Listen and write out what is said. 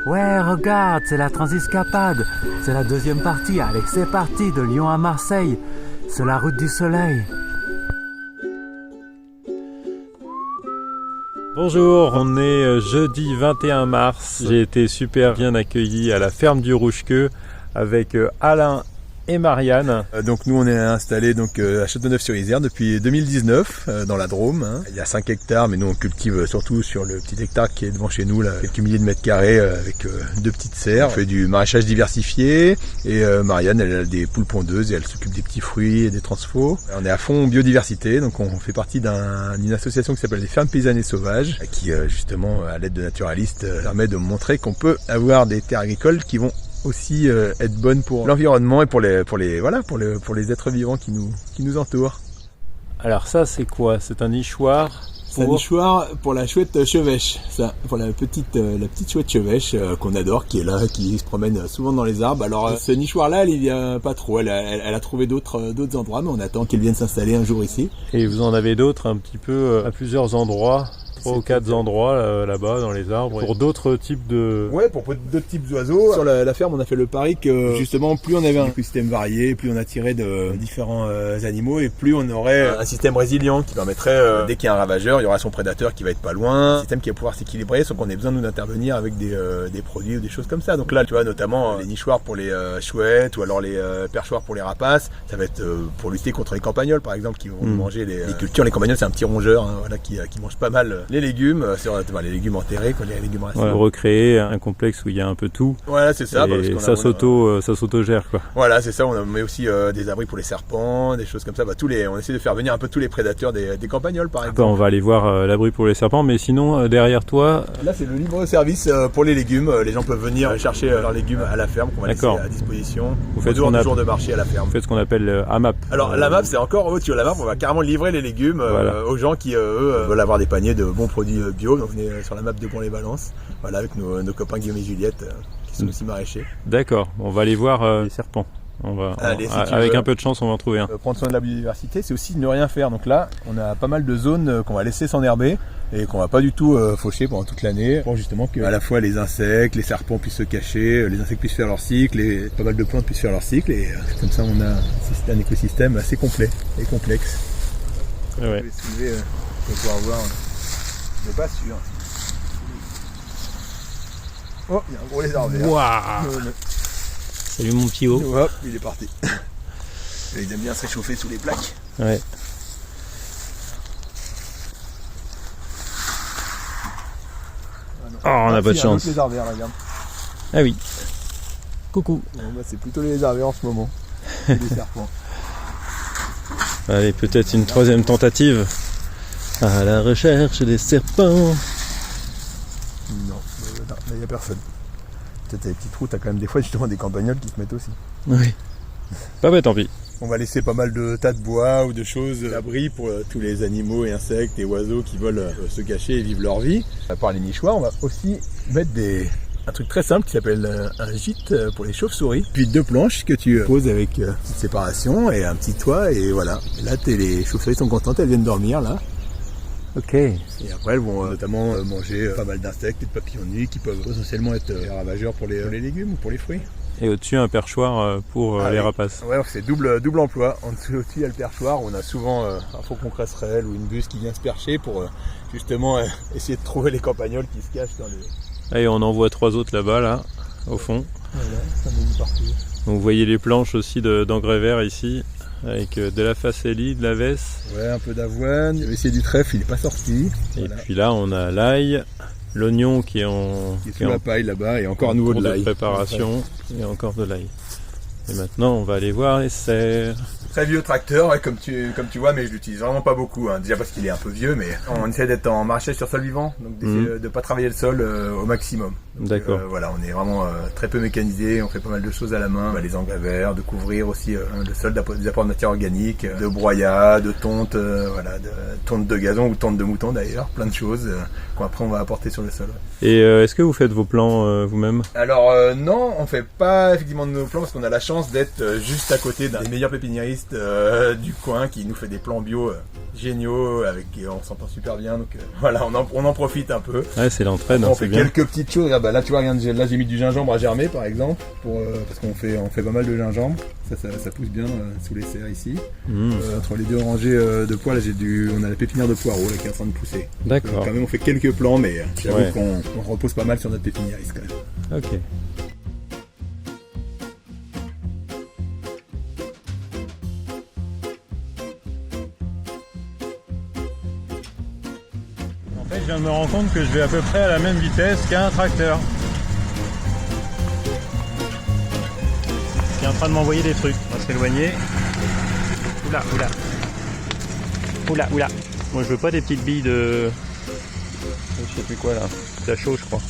Ouais, regarde, c'est la Transescapade. C'est la deuxième partie. Allez, c'est parti, de Lyon à Marseille. C'est la route du soleil. Bonjour, on est jeudi 21 mars. J'ai été super bien accueilli à la ferme du Rouge-Queue avec Alain et Marianne. Donc nous on est installés à Châteauneuf-sur-Isère depuis 2019 dans la Drôme. Hein. Il y a 5 hectares mais nous on cultive surtout sur le petit hectare qui est devant chez nous, là, quelques milliers de mètres carrés avec 2 petites serres. On fait du maraîchage diversifié et Marianne elle a des poules pondeuses et elle s'occupe des petits fruits et des transfos. On est à fond biodiversité, donc on fait partie d'une association qui s'appelle les fermes paysannes et sauvages qui justement à l'aide de naturalistes permet de montrer qu'on peut avoir des terres agricoles qui vont aussi être bonne pour l'environnement et pour les êtres vivants qui nous entourent. Alors ça c'est quoi? C'est un nichoir C'est un nichoir pour la chouette chevêche, ça, pour la petite chouette chevêche qu'on adore, qui est là, qui se promène souvent dans les arbres. Alors ce nichoir-là, elle y vient pas trop, elle a trouvé d'autres endroits, mais on attend qu'elle vienne s'installer un jour ici. Et vous en avez d'autres un petit peu à plusieurs endroits? 3 ou 4 endroits là-bas dans les arbres pour d'autres types de... Ouais, pour d'autres types d'oiseaux. Sur la ferme, on a fait le pari que justement, plus on avait un écosystème varié, plus on attirait de différents animaux et plus on aurait un système résilient qui permettrait, dès qu'il y a un ravageur, il y aura son prédateur qui va être pas loin. Un système qui va pouvoir s'équilibrer sans qu'on ait besoin nous d'intervenir avec des produits ou des choses comme ça. Donc là, tu vois, notamment les nichoirs pour les chouettes ou alors les perchoirs pour les rapaces. Ça va être pour lutter contre les campagnols, par exemple, qui vont manger les cultures. Les campagnols, c'est un petit rongeur, hein, voilà, qui mange pas mal les légumes, les légumes enterrés, quoi, les légumes racines. Ouais, recréer un complexe où il y a un peu tout. Voilà, c'est ça. Et ça s'auto-gère, quoi. Voilà, c'est ça. On met aussi des abris pour les serpents, des choses comme ça. On essaie de faire venir un peu tous les prédateurs des campagnols, par exemple. On va aller voir l'abri pour les serpents, mais sinon, derrière toi... Là, c'est le libre service pour les légumes. Les gens peuvent venir chercher leurs légumes à la ferme, qu'on va laisser à disposition. Vous faites au jour de marché à la ferme. Vous faites ce qu'on appelle AMAP. Alors, l'AMAP, c'est encore au-dessus. L'AMAP, on va carrément livrer les légumes aux gens qui, eux, veulent avoir des paniers de bons produits bio. Donc on est sur la map de Pont-les-Valences, voilà, avec nos copains Guillaume et Juliette qui sont aussi maraîchers. D'accord, on va aller voir les serpents. Avec un peu de chance, on va en trouver un. Prendre soin de la biodiversité, c'est aussi ne rien faire. Donc là, on a pas mal de zones qu'on va laisser s'enherber et qu'on va pas du tout faucher pendant toute l'année pour justement que à la fois les insectes, les serpents puissent se cacher, les insectes puissent faire leur cycle et pas mal de plantes puissent faire leur cycle et comme ça on a un écosystème assez complet et complexe. Ouais. Je vais soulever pour pouvoir voir. Mais pas sûr. Oh, il y a un gros lézard vert. Waouh. Salut mon petit haut. Hop, il est parti. Il aime bien se réchauffer sous les plaques. Ouais. Oh, on n'a pas de chance. Il y a un lézard vert, là, regarde. Ah oui. Coucou. Bon, c'est plutôt les lézards verts en ce moment. Les serpents. Allez, peut-être une troisième tentative. À la recherche des serpents. Non, là il n'y a personne. Peut-être les petits trous, t'as quand même des fois justement des campagnols qui se mettent aussi. Oui. Pas bête, tant pis. On va laisser pas mal de tas de bois ou de choses d'abri pour tous les animaux et insectes et oiseaux qui veulent se cacher et vivre leur vie. À part les nichoirs, on va aussi mettre un truc très simple qui s'appelle un gîte pour les chauves-souris. Puis 2 planches que tu poses avec une petite séparation et un petit toit et voilà. Et là, les chauves-souris sont contentes, elles viennent dormir là. Ok. Et après, elles vont notamment manger pas mal d'insectes et de papillons de nuit qui peuvent potentiellement être ravageurs pour les légumes ou pour les fruits. Et au-dessus, un perchoir pour les rapaces. Ouais, c'est double emploi. Au-dessus, il y a le perchoir. On a souvent un faucon cresserelle ou une buse qui vient se percher pour justement essayer de trouver les campagnols qui se cachent dans les... Allez, on en voit 3 autres là-bas, là, au fond. Voilà, ça me dit partout. Donc, vous voyez les planches aussi d'engrais vert ici. Avec de la facélie, de la vesse. Ouais, un peu d'avoine. J'avais essayé du trèfle, il n'est pas sorti. Et puis là, on a l'ail, l'oignon qui est sous la paille là-bas, et encore à nouveau de l'ail. Préparation, et encore de l'ail. Et maintenant, on va aller voir les serres. Très vieux tracteur, ouais, comme tu vois, mais je l'utilise vraiment pas beaucoup. Hein. Déjà parce qu'il est un peu vieux, mais on essaie d'être en maraîchage sur sol vivant, donc d'essayer de pas travailler le sol au maximum. D'accord. Voilà, on est vraiment très peu mécanisé, on fait pas mal de choses à la main. Les engrais verts, de couvrir aussi le sol, des apports de matière organique, de broyat, de tonte, de tonte de gazon ou tonte de mouton d'ailleurs, plein de choses qu'après on va apporter sur le sol. Ouais. Et est-ce que vous faites vos plants vous-même? Alors non, on fait pas effectivement de nos plants parce qu'on a la chance d'être juste à côté d'un des meilleurs pépiniéristes arboriste du coin qui nous fait des plans bio géniaux, avec qui on s'entend super bien. Donc voilà, on en profite un peu. Ouais, c'est l'entraide, On c'est fait bien. quelques petites choses. Regarde, là tu vois, regarde, là j'ai mis du gingembre à germer par exemple, parce qu'on fait pas mal de gingembre. Ça pousse bien sous les serres ici. Entre les deux rangées de pois, là on a la pépinière de poireaux là, qui est en train de pousser. D'accord. Quand même on fait quelques plants, mais j'avoue Ouais. qu'on repose pas mal sur notre pépinière ici quand même. Ok. En fait, je viens de me rendre compte que je vais à peu près à la même vitesse qu'un tracteur. Qui est en train de m'envoyer des trucs. On va s'éloigner. Oula, oula. Oula, oula. Moi, je veux pas des petites billes de... Je sais plus quoi là. D'achaux, je crois.